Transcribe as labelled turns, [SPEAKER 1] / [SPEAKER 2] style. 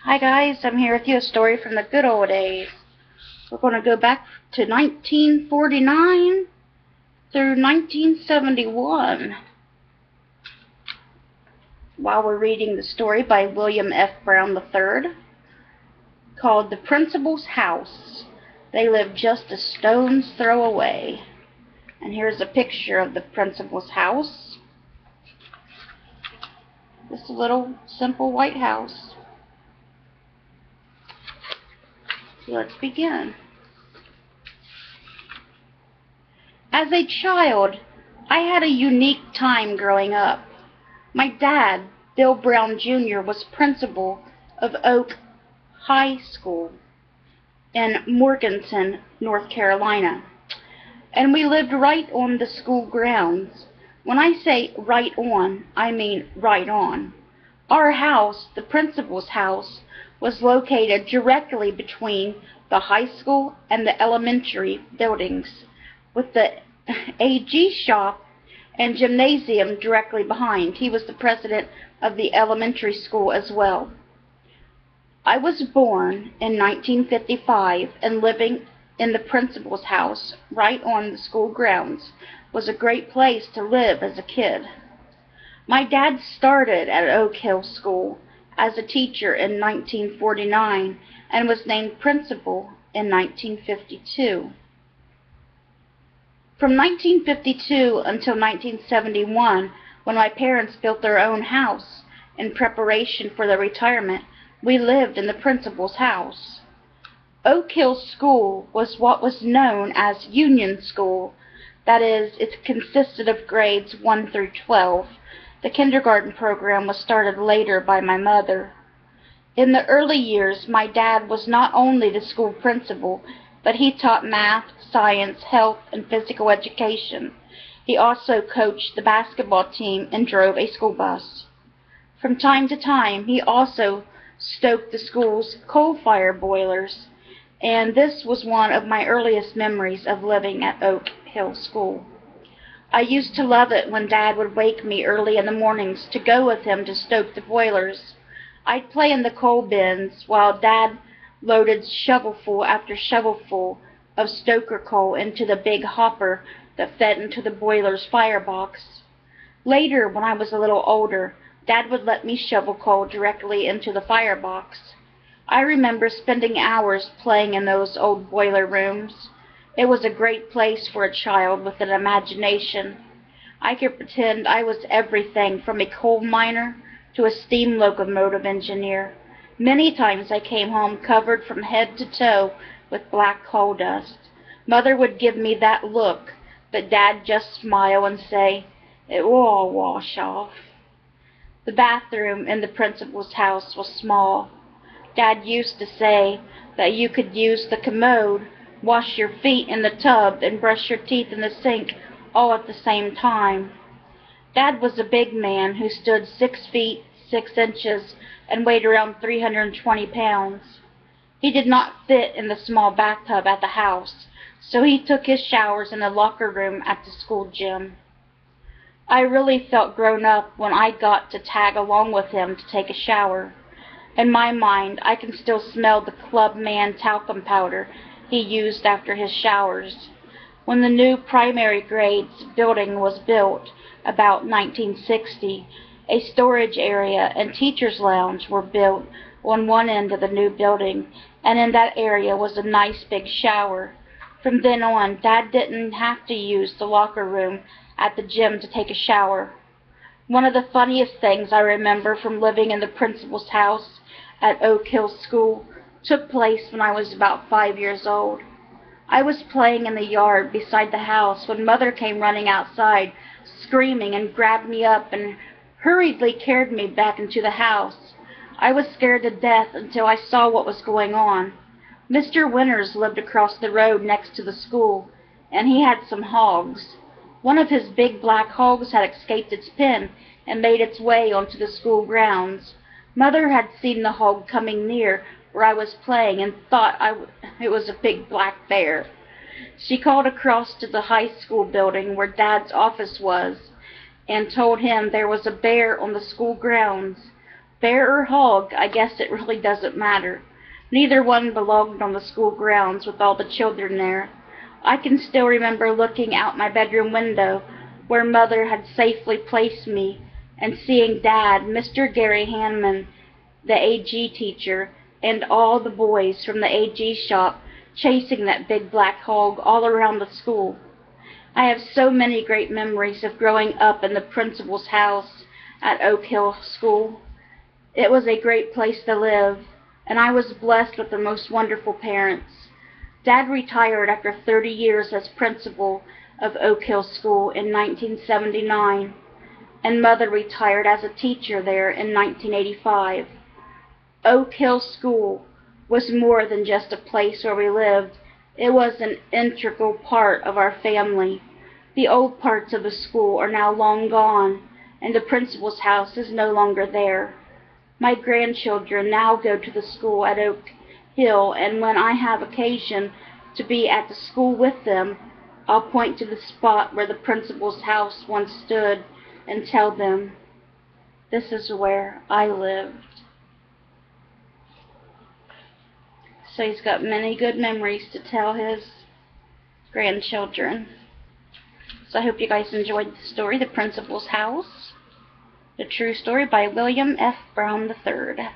[SPEAKER 1] Hi guys, I'm here with you a story from the good old days. We're going to go back to 1949 through 1971 while we're reading the story by William F. Brown III called The Principal's House. They lived just a stone's throw away. And here's a picture of the principal's house. Just a little simple white house. So let's begin. As a child, I had a unique time growing up. My dad, Bill Brown Jr., was principal of Oak High School in Morganton, North Carolina, and we lived right on the school grounds. When I say right on, I mean right on. Our house, the principal's house, was located directly between the high school and the elementary buildings, with the AG shop and gymnasium directly behind. He was the president of the elementary school as well. I was born in 1955, and living in the principal's house right on the school grounds was a great place to live as a kid. My dad started at Oak Hill School as a teacher in 1949 and was named principal in 1952. From 1952 until 1971, when my parents built their own house in preparation for their retirement, we lived in the principal's house. Oak Hill School was what was known as Union School. That is, it consisted of grades 1 through 12. The kindergarten program was started later by my mother. In the early years, my dad was not only the school principal, but he taught math, science, health, and physical education. He also coached the basketball team and drove a school bus. From time to time, he also stoked the school's coal-fire boilers, and this was one of my earliest memories of living at Oak Hill School. I used to love it when Dad would wake me early in the mornings to go with him to stoke the boilers. I'd play in the coal bins while Dad loaded shovelful after shovelful of stoker coal into the big hopper that fed into the boiler's firebox. Later, when I was a little older, Dad would let me shovel coal directly into the firebox. I remember spending hours playing in those old boiler rooms. It was a great place for a child with an imagination. I could pretend I was everything from a coal miner to a steam locomotive engineer. Many times I came home covered from head to toe with black coal dust. Mother would give me that look, but Dad just smile and say, "It will all wash off." The bathroom in the principal's house was small. Dad used to say that you could use the commode, wash your feet in the tub, and brush your teeth in the sink all at the same time. Dad was a big man who stood 6 feet 6 inches and weighed around 320 pounds. He did not fit in the small bathtub at the house, so he took his showers in the locker room at the school gym. I really felt grown up when I got to tag along with him to take a shower. In my mind, I can still smell the Club Man talcum powder he used after his showers. When the new primary grades building was built, about 1960, a storage area and teacher's lounge were built on one end of the new building, and in that area was a nice big shower. From then on, Dad didn't have to use the locker room at the gym to take a shower. One of the funniest things I remember from living in the principal's house at Oak Hill School took place when I was about 5 years old. I was playing in the yard beside the house when Mother came running outside, screaming, and grabbed me up and hurriedly carried me back into the house. I was scared to death until I saw what was going on. Mr. Winters lived across the road next to the school, and he had some hogs. One of his big black hogs had escaped its pen and made its way onto the school grounds. Mother had seen the hog coming near where I was playing and thought it was a big black bear. She called across to the high school building where Dad's office was and told him there was a bear on the school grounds. Bear or hog, I guess it really doesn't matter. Neither one belonged on the school grounds with all the children there. I can still remember looking out my bedroom window, where Mother had safely placed me, and seeing Dad, Mr. Gary Hanman, the AG teacher, and all the boys from the AG shop chasing that big black hog all around the school. I have so many great memories of growing up in the principal's house at Oak Hill School. It was a great place to live, and I was blessed with the most wonderful parents. Dad retired after 30 years as principal of Oak Hill School in 1979, and Mother retired as a teacher there in 1985. Oak Hill School was more than just a place where we lived. It was an integral part of our family. The old parts of the school are now long gone, and the principal's house is no longer there. My grandchildren now go to the school at Oak Hill, and when I have occasion to be at the school with them, I'll point to the spot where the principal's house once stood and tell them, "This is where I lived." So he's got many good memories to tell his grandchildren. So I hope you guys enjoyed the story, The Principal's House, the true story by William F. Brown III.